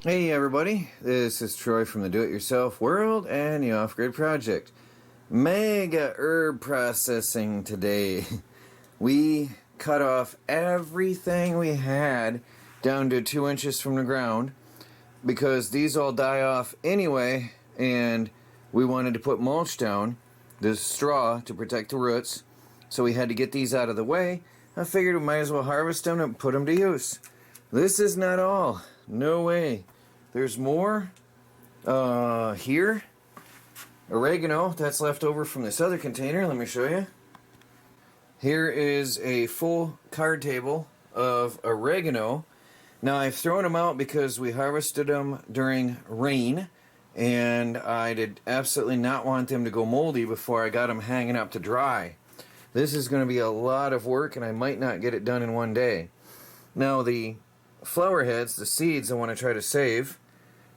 Hey everybody, this is Troy from the Do-It-Yourself World and the Off-Grid Project. Mega herb processing today. We cut off everything we had down to 2 inches from the ground because these all die off anyway, and we wanted to put mulch down, the straw, to protect the roots, so we had to get these out of the way. I figured we might as well harvest them and put them to use. This is not all. No way. There's more here. Oregano, that's left over from this other container. Let me show you. Here is a full card table of oregano. Now I've thrown them out because we harvested them during rain, and I did absolutely not want them to go moldy before I got them hanging up to dry. This is going to be a lot of work, and I might not get it done in one day. Now the flower heads, the seeds, I want to try to save,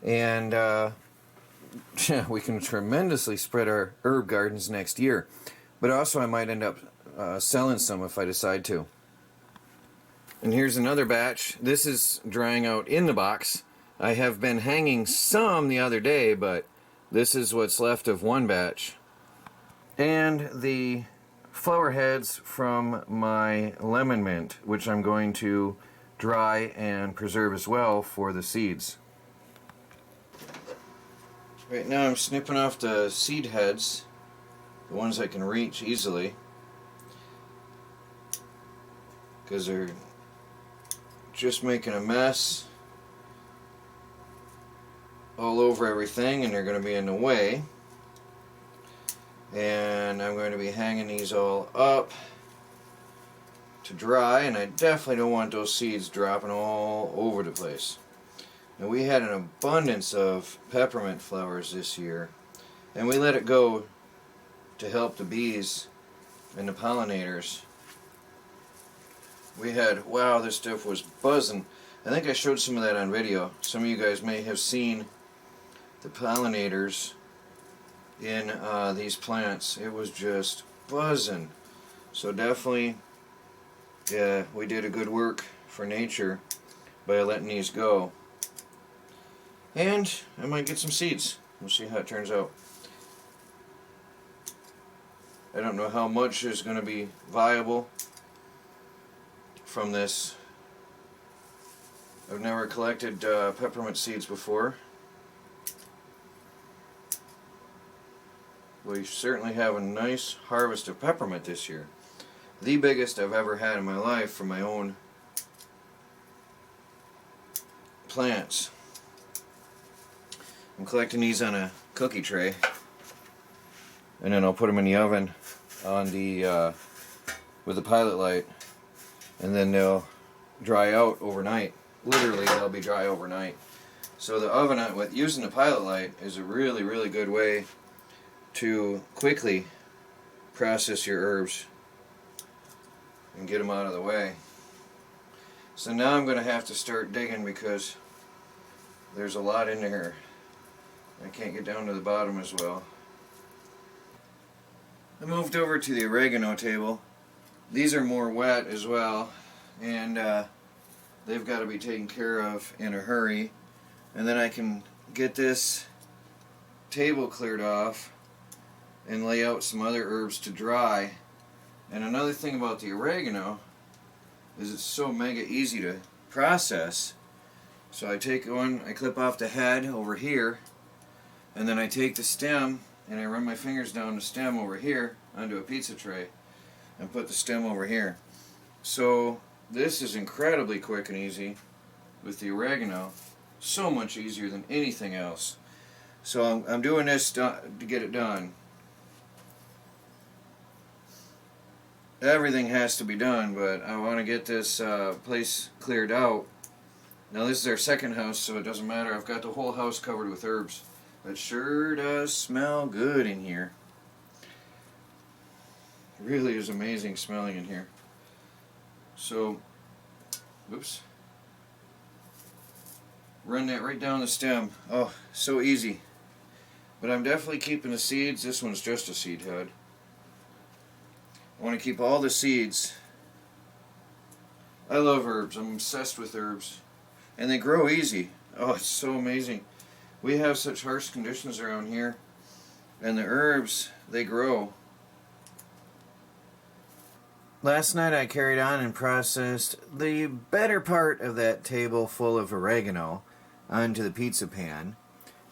and we can tremendously spread our herb gardens next year. But also I might end up selling some if I decide to. And here's another batch. This is drying out in the box. I have been hanging some the other day, but this is what's left of one batch. And the flower heads from my lemon mint, which I'm going to dry and preserve as well for the seeds. Right now I'm snipping off the seed heads, the ones I can reach easily, because they're just making a mess all over everything and they're going to be in the way. And I'm going to be hanging these all up to dry, and I definitely don't want those seeds dropping all over the place. Now, we had an abundance of peppermint flowers this year, and we let it go to help the bees and the pollinators. We had, wow, this stuff was buzzing. I think I showed some of that on video. Some of you guys may have seen the pollinators in these plants. It was just buzzing. So definitely, yeah, we did a good work for nature by letting these go. And I might get some seeds. We'll see how it turns out. I don't know how much is going to be viable from this. I've never collected peppermint seeds before. We certainly have a nice harvest of peppermint this year. The biggest I've ever had in my life from my own plants. I'm collecting these on a cookie tray, and then I'll put them in the oven on the with the pilot light, and then they'll dry out overnight. Literally, they'll be dry overnight. So the oven with using the pilot light is a really, really good way to quickly process your herbs and get them out of the way. So now I'm going to have to start digging because there's a lot in here. I can't get down to the bottom as well. I moved over to the oregano table. These are more wet as well, and they've got to be taken care of in a hurry. And then I can get this table cleared off and lay out some other herbs to dry. And another thing about the oregano is it's so mega easy to process. So I take one, I clip off the head over here, and then I take the stem and I run my fingers down the stem over here onto a pizza tray and put the stem over here. So this is incredibly quick and easy with the oregano. So much easier than anything else. So I'm doing this to get it done. Everything has to be done, but I want to get this place cleared out. Now this is our second house, so it doesn't matter. I've got the whole house covered with herbs. It sure does smell good in here. It really is amazing smelling in here. So, oops. Run that right down the stem. Oh, so easy. But I'm definitely keeping the seeds. This one's just a seed head. I want to keep all the seeds. I love herbs. I'm obsessed with herbs. And they grow easy. Oh, it's so amazing. We have such harsh conditions around here, and the herbs, they grow. Last night I carried on and processed the better part of that table full of oregano onto the pizza pan,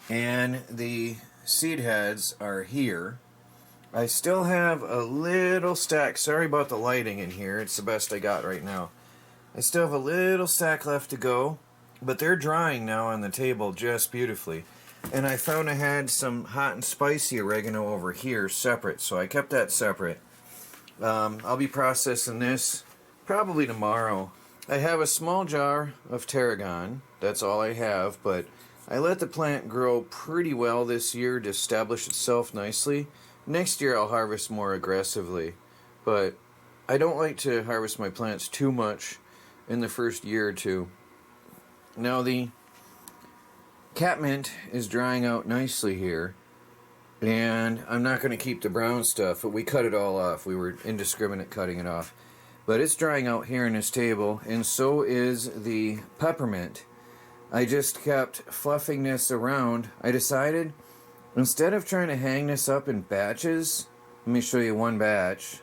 and the seed heads are here. I still have a little stack. Sorry about the lighting in here. It's the best I got right now. I still have a little stack left to go, but they're drying now on the table just beautifully. And I found I had some hot and spicy oregano over here separate, so I kept that separate. I'll be processing this probably tomorrow. I have a small jar of tarragon. That's all I have, but I let the plant grow pretty well this year to establish itself nicely. Next year I'll harvest more aggressively, but I don't like to harvest my plants too much in the first year or two. Now the catmint is drying out nicely here, and I'm not going to keep the brown stuff, but we cut it all off. We were indiscriminate cutting it off. But it's drying out here in this table, and so is the peppermint. I just kept fluffing this around. I decided, instead of trying to hang this up in batches, let me show you one batch.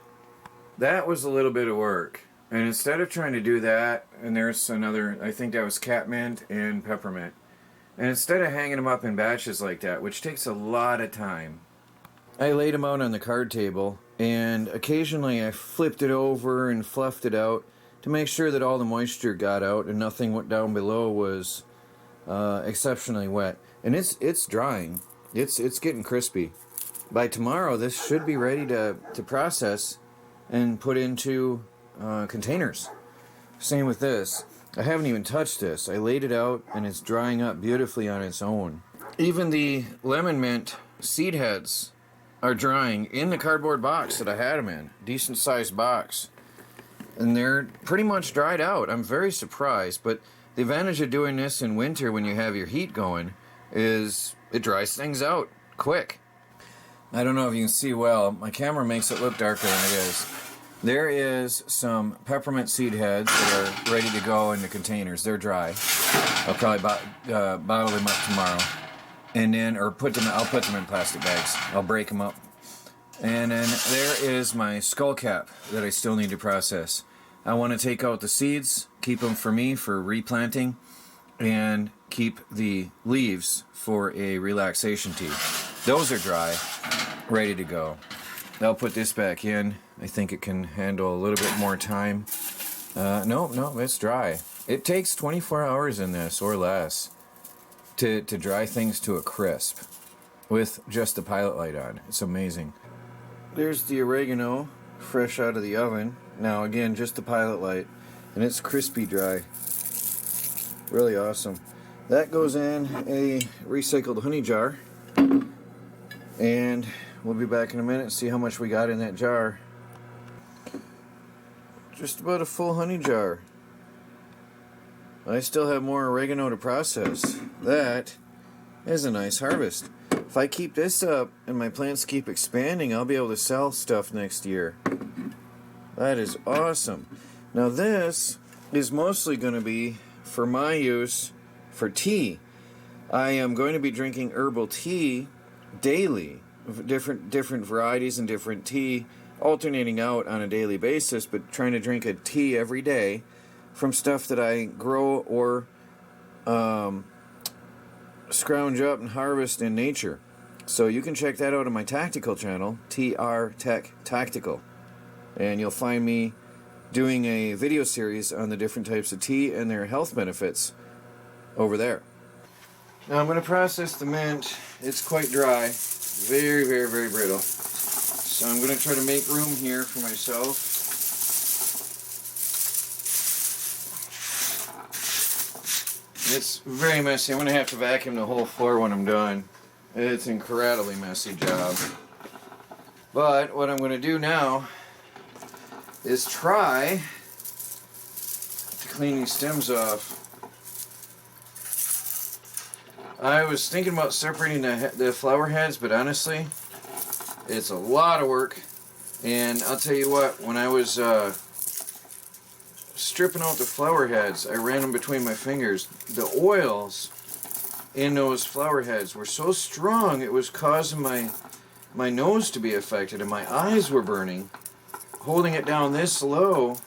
That was a little bit of work. And instead of trying to do that, and there's another, I think that was catmint and peppermint. And instead of hanging them up in batches like that, which takes a lot of time, I laid them out on the card table, and occasionally I flipped it over and fluffed it out to make sure that all the moisture got out and nothing went down below was exceptionally wet. And it's drying. It's getting crispy. By tomorrow, this should be ready to process and put into containers. Same with this. I haven't even touched this. I laid it out and it's drying up beautifully on its own. Even the lemon mint seed heads are drying in the cardboard box that I had them in. Decent sized box. And they're pretty much dried out. I'm very surprised, but the advantage of doing this in winter when you have your heat going is it dries things out quick. I don't know if you can see well. My camera makes it look darker than it is. There is some peppermint seed heads that are ready to go in the containers. They're dry. I'll probably bottle them up tomorrow, and then I'll put them in plastic bags. I'll break them up. And then there is my skull cap that I still need to process. I want to take out the seeds, keep them for me for replanting, and keep the leaves for a relaxation tea. Those are dry, ready to go. I'll put this back in. I think it can handle a little bit more time. No, it's dry. It takes 24 hours in this or less to dry things to a crisp with just the pilot light on. It's amazing. There's the oregano fresh out of the oven. Now again, just the pilot light, and it's crispy dry. Really awesome. That goes in a recycled honey jar, and we'll be back in a minute and see how much we got in that jar. Just about a full honey jar. I still have more oregano to process. That is a nice harvest. If I keep this up and my plants keep expanding, I'll be able to sell stuff next year. That is awesome. Now this is mostly going to be for my use for tea. I am going to be drinking herbal tea daily. Different varieties and different tea, alternating out on a daily basis, but trying to drink a tea every day from stuff that I grow or scrounge up and harvest in nature. So you can check that out on my tactical channel, TR Tech Tactical, and you'll find me doing a video series on the different types of tea and their health benefits over there. Now I'm going to process the mint. It's quite dry. Very, very, very brittle. So I'm going to try to make room here for myself. It's very messy. I'm going to have to vacuum the whole floor when I'm done. It's an incredibly messy job. But what I'm going to do now is try to clean these stems off. I was thinking about separating the flower heads, but honestly, it's a lot of work. And I'll tell you what, when I was stripping out the flower heads, I ran them between my fingers. The oils in those flower heads were so strong it was causing my nose to be affected and my eyes were burning. Holding it down this low,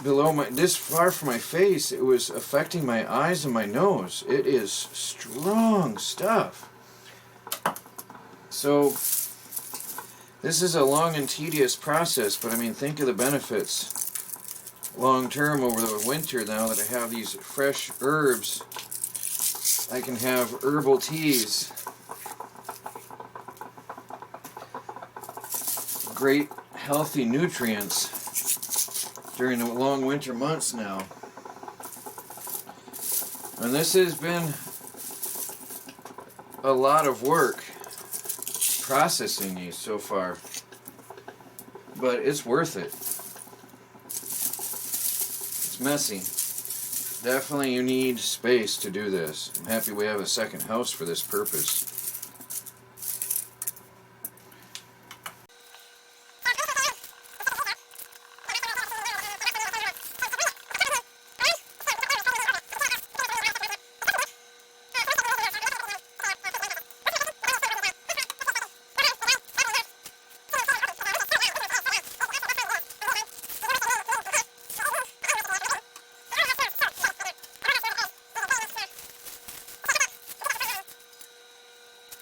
this far from my face, it was affecting my eyes and my nose. It is strong stuff. So this is a long and tedious process, but I mean, think of the benefits long term over the winter. Now that I have these fresh herbs, I can have herbal teas. Great healthy nutrients during the long winter months now. And this has been a lot of work processing these so far, but it's worth it. It's messy. Definitely you need space to do this. I'm happy we have a second house for this purpose.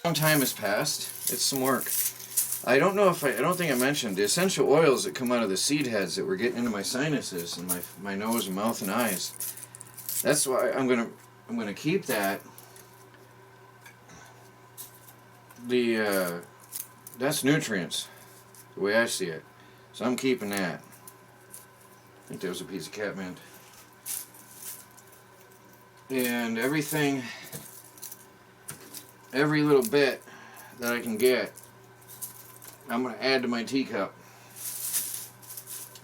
Long time has passed. It's some work. I don't think I mentioned the essential oils that come out of the seed heads that were getting into my sinuses and my nose and mouth and eyes. That's why I'm gonna keep that. That's nutrients, the way I see it. So I'm keeping that. I think there was a piece of cat mint. And everything, every little bit that I can get, I'm going to add to my teacup.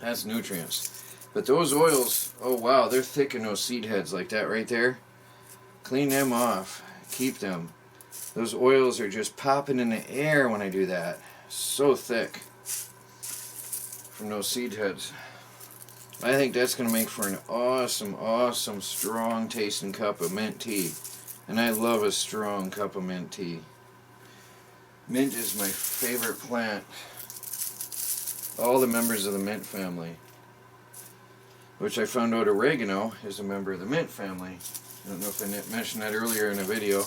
That's nutrients. But those oils, oh wow, they're thick in those seed heads like that right there. Clean them off. Keep them. Those oils are just popping in the air when I do that. So thick from those seed heads. I think that's going to make for an awesome, awesome, strong tasting cup of mint tea. And I love a strong cup of mint tea. Mint is my favorite plant. All the members of the mint family, which I found out oregano is a member of the mint family. I don't know if I mentioned that earlier in a video,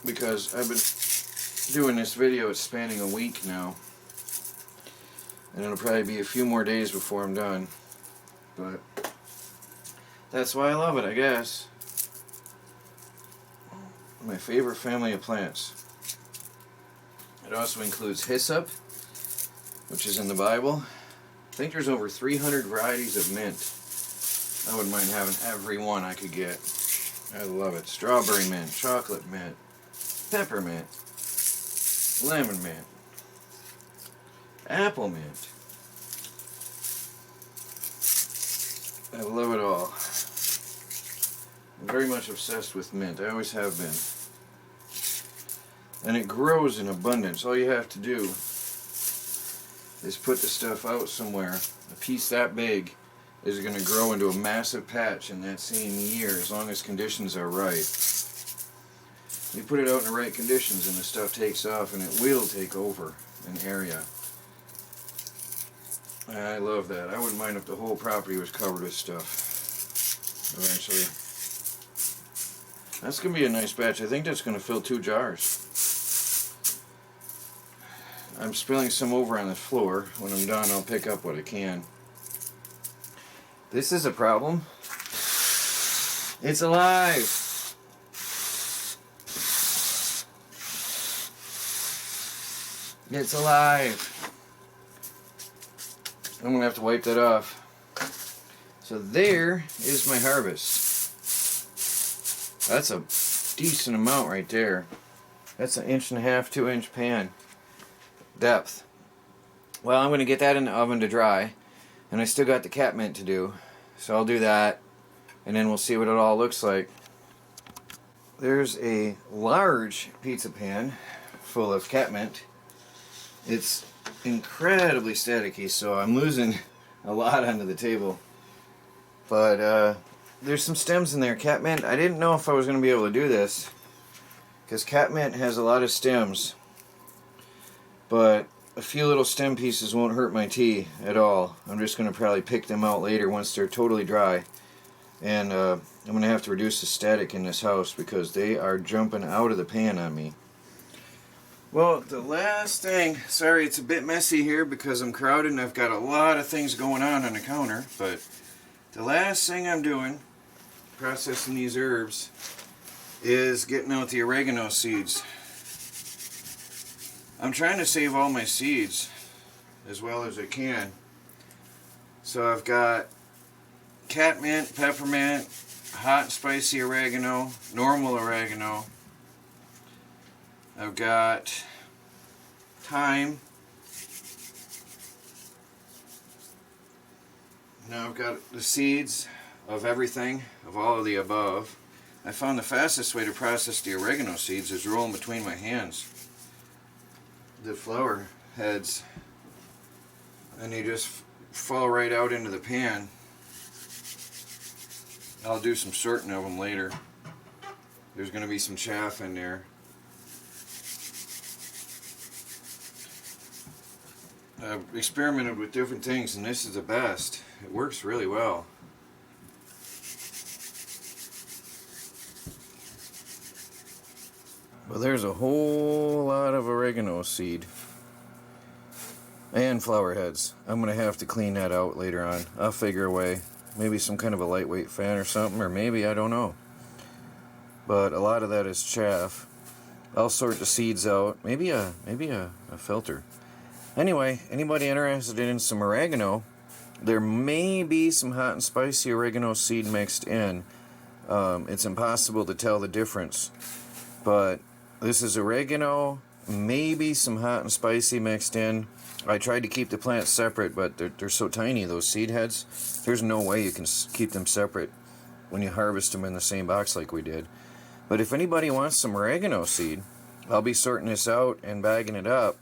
because I've been doing this video, it's spanning a week now. And it'll probably be a few more days before I'm done. But that's why I love it, I guess. My favorite family of plants. It also includes hyssop, which is in the Bible. I think there's over 300 varieties of mint. I wouldn't mind having every one I could get. I love it. Strawberry mint, chocolate mint, peppermint, lemon mint, apple mint. I love it all. I'm very much obsessed with mint. I always have been. And it grows in abundance. All you have to do is put the stuff out somewhere. A piece that big is going to grow into a massive patch in that same year, as long as conditions are right. You put it out in the right conditions and the stuff takes off, and it will take over an area. I love that. I wouldn't mind if the whole property was covered with stuff eventually. That's going to be a nice batch. I think that's going to fill 2 jars. I'm spilling some over on the floor. When I'm done, I'll pick up what I can. This is a problem. It's alive. It's alive. I'm going to have to wipe that off. So there is my harvest. That's a decent amount right there. That's an 1.5 inch, 2 inch pan depth. Well, I'm going to get that in the oven to dry. And I still got the cat mint to do. So I'll do that. And then we'll see what it all looks like. There's a large pizza pan full of cat mint. It's incredibly staticky, so I'm losing a lot onto the table. But there's some stems in there. Catmint, I didn't know if I was going to be able to do this, because catmint has a lot of stems, but a few little stem pieces won't hurt my tea at all. I'm just going to probably pick them out later once they're totally dry. And I'm going to have to reduce the static in this house because they are jumping out of the pan on me. Well, the last thing, sorry it's a bit messy here because I'm crowded and I've got a lot of things going on the counter, but the last thing I'm doing, processing these herbs, is getting out the oregano seeds. I'm trying to save all my seeds as well as I can. So I've got catmint, peppermint, hot and spicy oregano, normal oregano. I've got thyme. Now I've got the seeds of everything, of all of the above. I found the fastest way to process the oregano seeds is roll them between my hands. The flower heads, and they just fall right out into the pan. I'll do some sorting of them later. There's going to be some chaff in there. I've experimented with different things, and this is the best. It works really well. Well, there's a whole lot of oregano seed and flower heads. I'm going to have to clean that out later on. I'll figure a way. Maybe some kind of a lightweight fan or something, or maybe, I don't know. But a lot of that is chaff. I'll sort the seeds out. Maybe a filter. Anyway, anybody interested in some oregano, there may be some hot and spicy oregano seed mixed in. It's impossible to tell the difference. But this is oregano, maybe some hot and spicy mixed in. I tried to keep the plants separate, but they're so tiny, those seed heads. There's no way you can keep them separate when you harvest them in the same box like we did. But if anybody wants some oregano seed, I'll be sorting this out and bagging it up.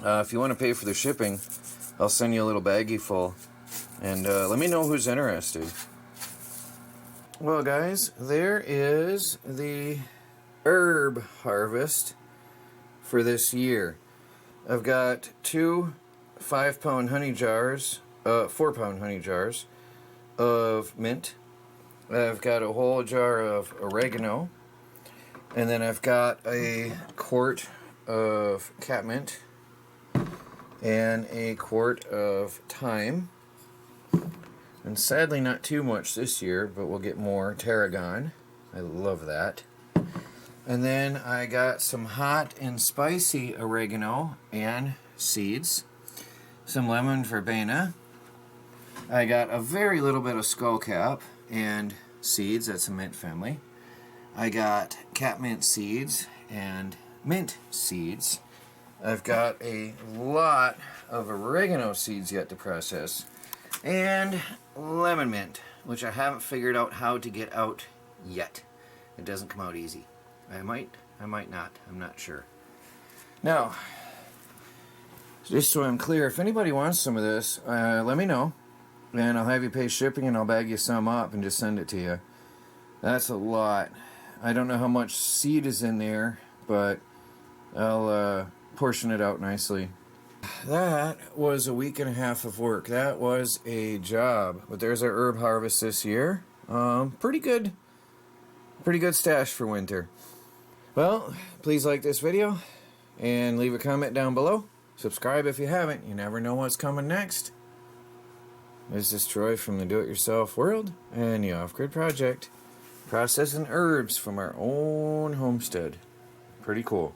If you want to pay for the shipping, I'll send you a little baggie full. And let me know who's interested. Well, guys, there is the herb harvest for this year. I've got 2 5-pound honey jars, 4-pound honey jars of mint. I've got a whole jar of oregano, and then I've got a quart of catmint and a quart of thyme. And sadly not too much this year, but we'll get more tarragon. I love that. And then I got some hot and spicy oregano and seeds. Some lemon verbena. I got a very little bit of skullcap and seeds. That's a mint family. I got catmint seeds and mint seeds. I've got a lot of oregano seeds yet to process. And lemon mint, which I haven't figured out how to get out yet. It doesn't come out easy. I might not. I'm not sure. Now, just so I'm clear, if anybody wants some of this, let me know. And I'll have you pay shipping and I'll bag you some up and just send it to you. That's a lot. I don't know how much seed is in there, but I'll portion it out nicely. That was a week and a half of work. That was a job. But there's our herb harvest this year. Pretty good stash for winter. Well, please like this video and leave a comment down below. Subscribe if you haven't. You never know what's coming next. This is Troy from the Do-It-Yourself World and the Off-Grid Project. Processing herbs from our own homestead. Pretty cool.